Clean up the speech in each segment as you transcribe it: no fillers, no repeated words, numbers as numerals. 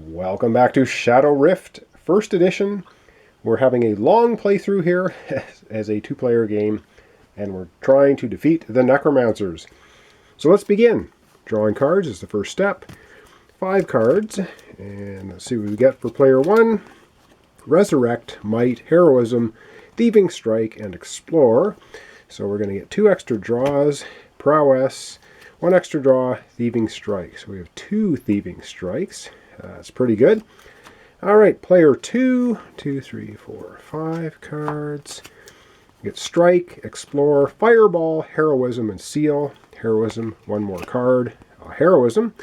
Welcome back to Shadowrift, first edition. We're having a long playthrough here as a two-player game, and we're trying to defeat the Necromancers. So let's begin. Drawing cards is the first step. 5 cards, and let's see what we get for player 1. Resurrect, Might, Heroism, Thieving Strike, and Explore. So we're going to get 2 extra draws, Prowess, 1 extra draw, Thieving Strike. So we have 2 Thieving Strikes. That's pretty good. Alright, player 2, 2, 3, 4, 5 cards. You get Strike, Explore, Fireball, Heroism, and Seal. Heroism, 1 more card. Heroism,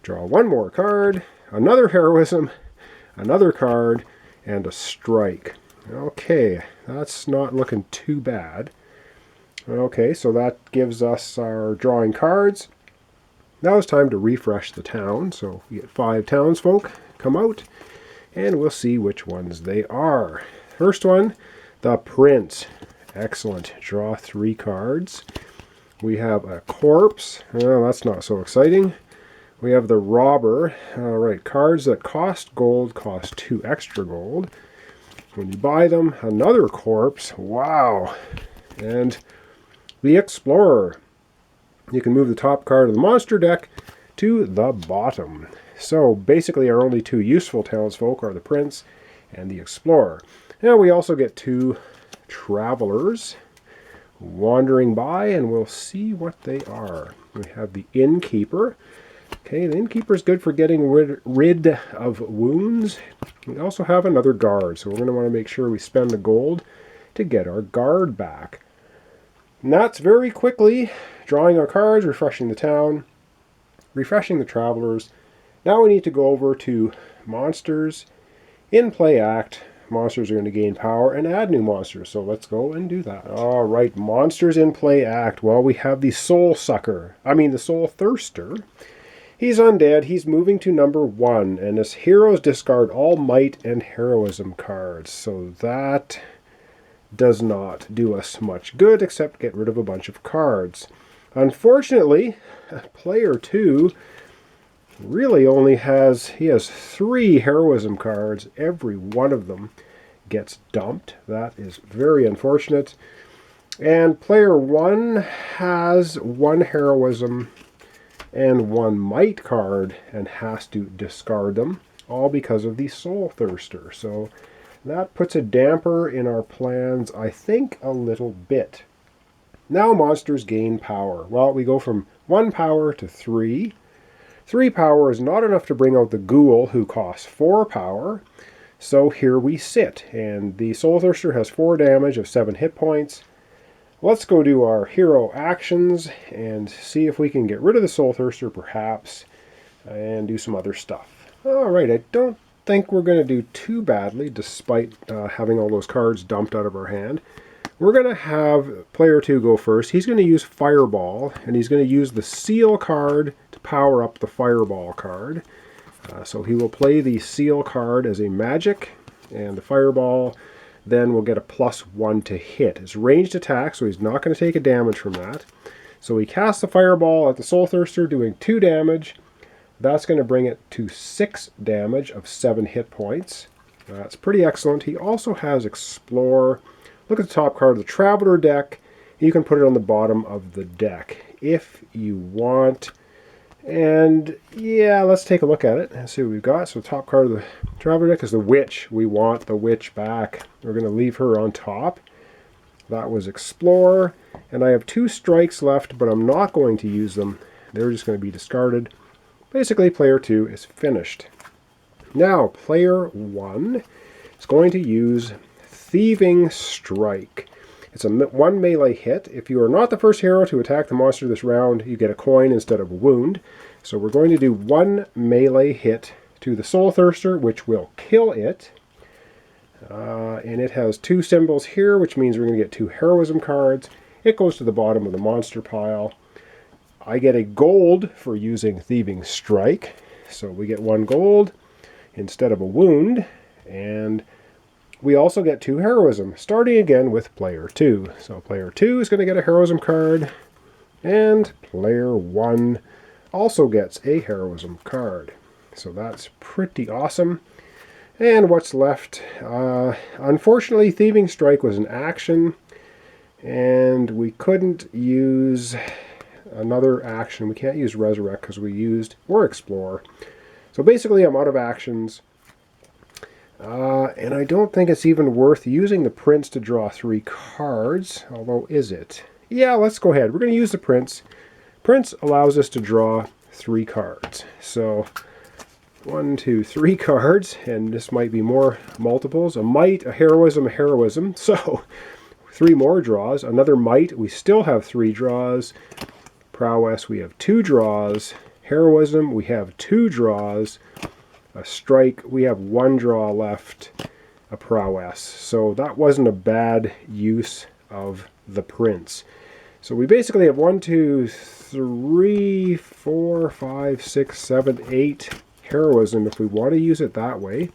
draw 1 more card. Another Heroism, another card, and a Strike. Okay, that's not looking too bad. Okay, so that gives us our drawing cards. Now it's time to refresh the town, so we get 5 townsfolk come out, and we'll see which ones they are. First one, the Prince. Excellent. Draw 3 cards. We have a Corpse. Oh, that's not so exciting. We have the Robber. Alright, cards that cost gold cost 2 extra gold. When you buy them, another Corpse. Wow. And the Explorer. You can move the top card of the monster deck to the bottom. So basically our only 2 useful townsfolk are the Prince and the Explorer. Now we also get 2 Travelers wandering by, and we'll see what they are. We have the Innkeeper. Okay, the Innkeeper is good for getting rid of wounds. We also have another guard, so we're going to want to make sure we spend the gold to get our guard back. And that's very quickly drawing our cards, refreshing the town, refreshing the travelers. Now we need to go over to monsters. In play act, monsters are going to gain power and add new monsters. So let's go and do that. All right, monsters in play act. Well, we have the Soul Thirster. He's undead. He's moving to number 1, and his heroes discard all Might and Heroism cards. So that does not do us much good except get rid of a bunch of cards. Unfortunately, player 2 really only has 3 Heroism cards. Every one of them gets dumped. That is very unfortunate. And player 1 has 1 Heroism and 1 Might card and has to discard them, all because of the Soul Thirster. So that puts a damper in our plans, I think, a little bit. Now monsters gain power. Well, we go from 1 power to 3. 3 power is not enough to bring out the Ghoul, who costs 4 power. So here we sit, and the Soul Thirster has 4 damage of 7 hit points. Let's go do our hero actions and see if we can get rid of the Soul Thirster, perhaps, and do some other stuff. Alright, I don't think we're going to do too badly, despite having all those cards dumped out of our hand. We're going to have player 2 go first. He's going to use Fireball, and he's going to use the Seal card to power up the Fireball card. So he will play the Seal card as a magic, and the Fireball then will get a +1 to hit. It's ranged attack, so he's not going to take a damage from that. So he casts the Fireball at the Soul Thirster, doing 2 damage. That's going to bring it to 6 damage of 7 hit points. That's pretty excellent. He also has Explore. Look at the top card of the Traveler deck. You can put it on the bottom of the deck if you want. And yeah, let's take a look at it and see what we've got. So the top card of the Traveler deck is the Witch. We want the Witch back. We're going to leave her on top. That was Explore. And I have 2 strikes left, but I'm not going to use them. They're just going to be discarded. Basically, player 2 is finished. Now, player 1 is going to use Thieving Strike. It's a 1 melee hit. If you are not the first hero to attack the monster this round, you get a coin instead of a wound. So we're going to do 1 melee hit to the Soul Thirster, which will kill it. And it has 2 symbols here, which means we're going to get 2 Heroism cards. It goes to the bottom of the monster pile. I get a gold for using Thieving Strike. So we get 1 gold instead of a wound. And we also get 2 Heroism, starting again with player 2. So player 2 is going to get a Heroism card, and player 1 also gets a Heroism card. So that's pretty awesome. And what's left? Unfortunately, Thieving Strike was an action, and we couldn't use another action. We can't use Resurrect because we used or Explore. So basically, I'm out of actions. And I don't think it's even worth using the Prince to draw 3 cards. Although, is it? Yeah, let's go ahead. We're going to use the Prince. Prince allows us to draw 3 cards. So 1, 2, 3 cards, and this might be more multiples. A might, a heroism, a heroism. So 3 more draws. Another might, we still have 3 draws. Prowess, we have 2 draws. Heroism, we have 2 draws. A strike, we have 1 draw left. A prowess. So that wasn't a bad use of the Prince. So we basically have 1, 2, 3, 4, 5, 6, 7, 8 heroism if we want to use it that way.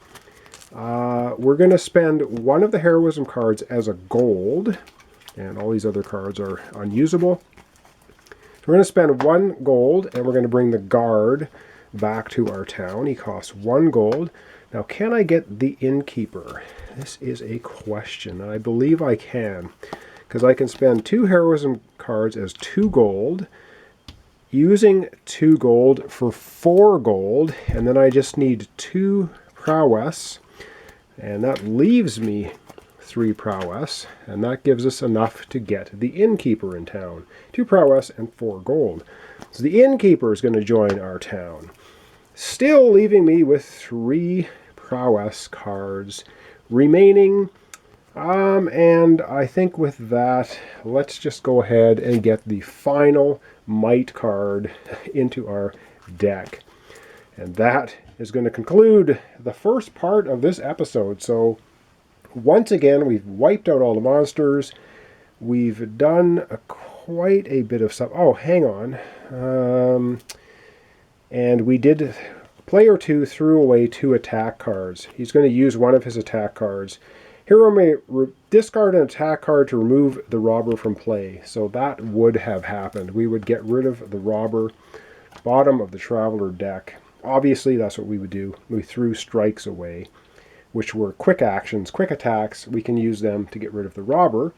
We're going to spend 1 of the heroism cards as a gold, and all these other cards are unusable. So we're going to spend 1 gold, and we're going to bring the guard back to our town. He costs 1 gold. Now, can I get the innkeeper? This is a question, and I believe I can, because I can spend 2 heroism cards as 2 gold, using 2 gold for 4 gold, and then I just need 2 prowess, and that leaves me 3 prowess, and that gives us enough to get the innkeeper in town. 2 prowess and 4 gold. So the innkeeper is going to join our town, still leaving me with 3 prowess cards remaining. And I think with that, let's just go ahead and get the final might card into our deck. And that is going to conclude the first part of this episode. So once again, we've wiped out all the monsters. We've done quite a bit of stuff. Oh, hang on. And we did, player 2 threw away 2 attack cards. He's going to use 1 of his attack cards. Hero may discard an attack card to remove the robber from play. So that would have happened. We would get rid of the robber, bottom of the Traveler deck. Obviously, that's what we would do. We threw strikes away, which were quick actions, quick attacks. We can use them to get rid of the robber.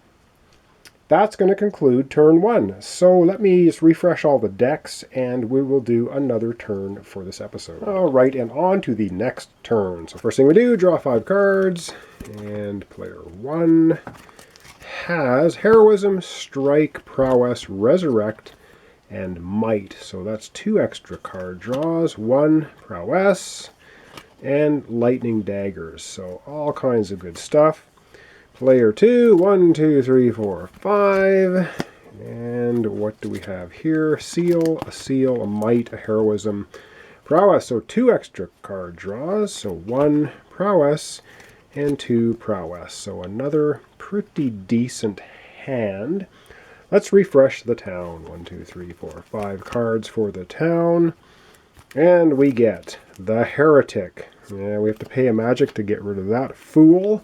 That's going to conclude turn 1. So let me just refresh all the decks, and we will do another turn for this episode. All right, and on to the next turn. So first thing we do, draw 5 cards, and player 1 has heroism, strike, prowess, resurrect, and might. So that's 2 extra card draws, 1 prowess, and lightning daggers. So all kinds of good stuff. Player 2, 1, 2, 3, 4, 5. And what do we have here? A seal, a might, a heroism, prowess. So 2 extra card draws. So 1 prowess and 2 prowess. So another pretty decent hand. Let's refresh the town. 1, 2, 3, 4, 5 cards for the town. And we get the heretic. Yeah, we have to pay a magic to get rid of that fool.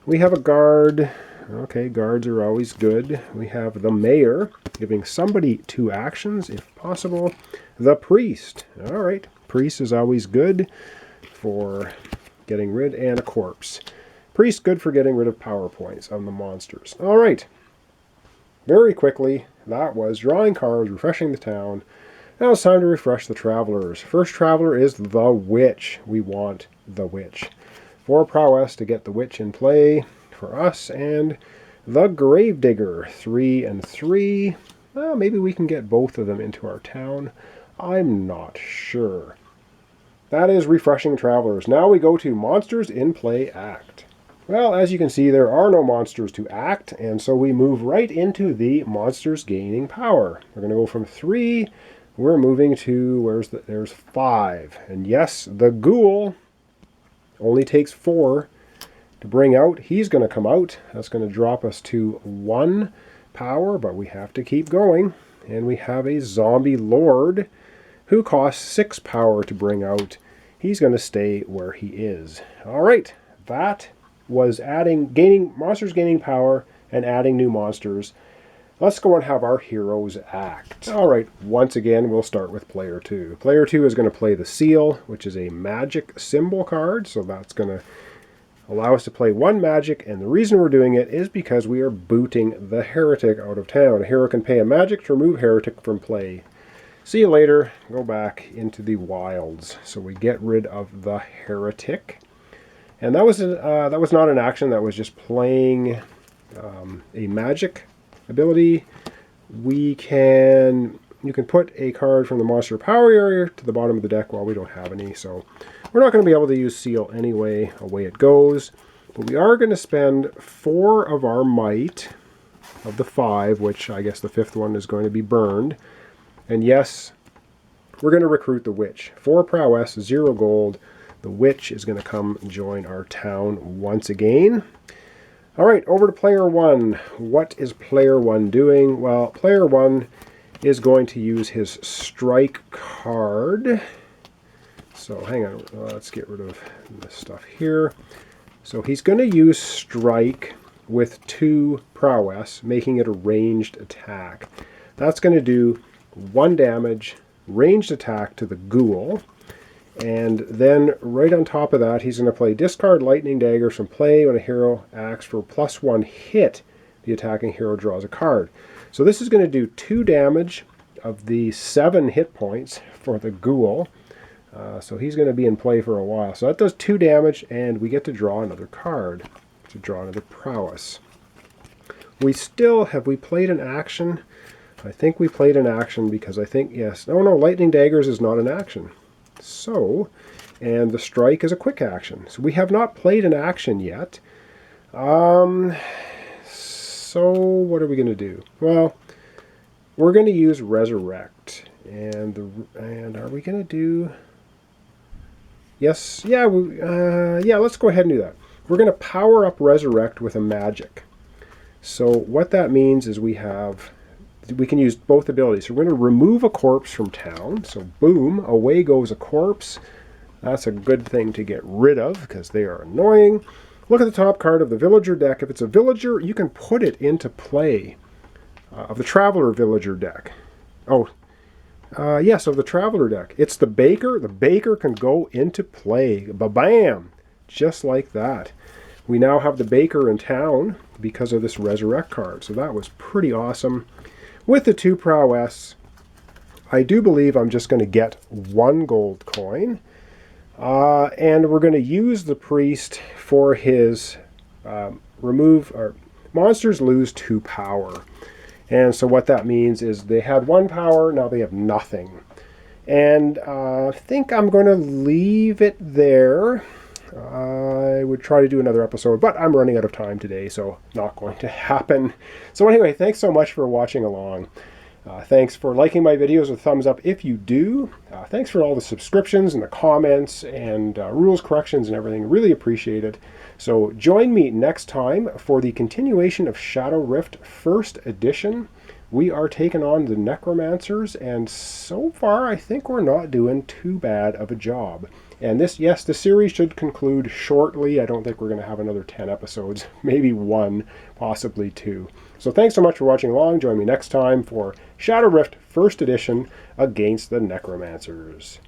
We have a guard. Okay, guards are always good. We have the mayor, giving somebody 2 actions, if possible. The priest. All right, priest is always good for getting rid, and a corpse. Priest good for getting rid of power points on the monsters. All right. Very quickly, that was drawing cards, refreshing the town. Now it's time to refresh the travelers. First traveler is the witch. We want the witch. 4 prowess to get the witch in play for us, and the gravedigger, 3 and 3. Well, maybe we can get both of them into our town. I'm not sure. That is refreshing travelers. Now we go to monsters in play act. Well, as you can see, there are no monsters to act, and so we move right into the monsters gaining power. We're going to go from 3. We're moving to, there's 5. And yes, the ghoul only takes 4 to bring out. He's going to come out. That's going to drop us to 1 power, but we have to keep going. And we have a zombie lord who costs 6 power to bring out. He's going to stay where he is. All right, that was monsters gaining power and adding new monsters. Let's go and have our heroes act. All right, once again, we'll start with player 2. Player 2 is going to play the seal, which is a magic symbol card. So that's going to allow us to play 1 magic. And the reason we're doing it is because we are booting the heretic out of town. A hero can pay a magic to remove heretic from play. See you later. Go back into the wilds. So we get rid of the heretic. And that was not an action. That was just playing a magic ability. You can put a card from the monster power area to the bottom of the deck. Well, we don't have any, so we're not going to be able to use seal anyway. Away it goes. But we are going to spend 4 of our might of the 5, which I guess the 5th one is going to be burned. And yes, we're going to recruit the witch. 4 prowess, 0 gold. The witch is going to come join our town once again. All right, over to player 1. What is player 1 doing? Well, player 1 is going to use his strike card. So hang on, let's get rid of this stuff here. So he's going to use strike with 2 prowess, making it a ranged attack. That's going to do 1 damage, ranged attack to the ghoul. And then right on top of that, he's going to play discard lightning daggers from play. When a hero acts for +1 hit, the attacking hero draws a card. So this is going to do 2 damage of the 7 hit points for the ghoul. So he's going to be in play for a while. So that does 2 damage, and we get to draw another card, to draw another prowess. Have we played an action? I think we played an action because I think, yes. Oh no, lightning daggers is not an action. So, and the strike is a quick action. So we have not played an action yet. So what are we going to do? Well, we're going to use resurrect. And are we going to do? Yes, yeah, let's go ahead and do that. We're going to power up resurrect with a magic. So what that means is we can use both abilities. So we're going to remove a corpse from town. So boom, away goes a corpse. That's a good thing to get rid of because they are annoying. Look at the top card of the villager deck. If it's a villager, you can put it into play. Of the traveler villager deck. Yes, of the traveler deck. It's the baker. The baker can go into play. Ba-bam! Just like that. We now have the baker in town because of this resurrect card. So that was pretty awesome. With the 2 prowess, I do believe I'm just going to get 1 gold coin. And we're going to use the priest for his monsters lose 2 power. And so what that means is they had 1 power, now they have nothing. And I think I'm going to leave it there. I would try to do another episode, but I'm running out of time today, so not going to happen. So anyway, thanks so much for watching along. Thanks for liking my videos with a thumbs up if you do. Thanks for all the subscriptions and the comments and rules corrections and everything. Really appreciate it. So join me next time for the continuation of Shadowrift 1st edition. We are taking on the necromancers, and so far I think we're not doing too bad of a job. And this series should conclude shortly. I don't think we're going to have another 10 episodes, maybe 1, possibly 2. So thanks so much for watching along. Join me next time for Shadowrift 1st edition against the necromancers.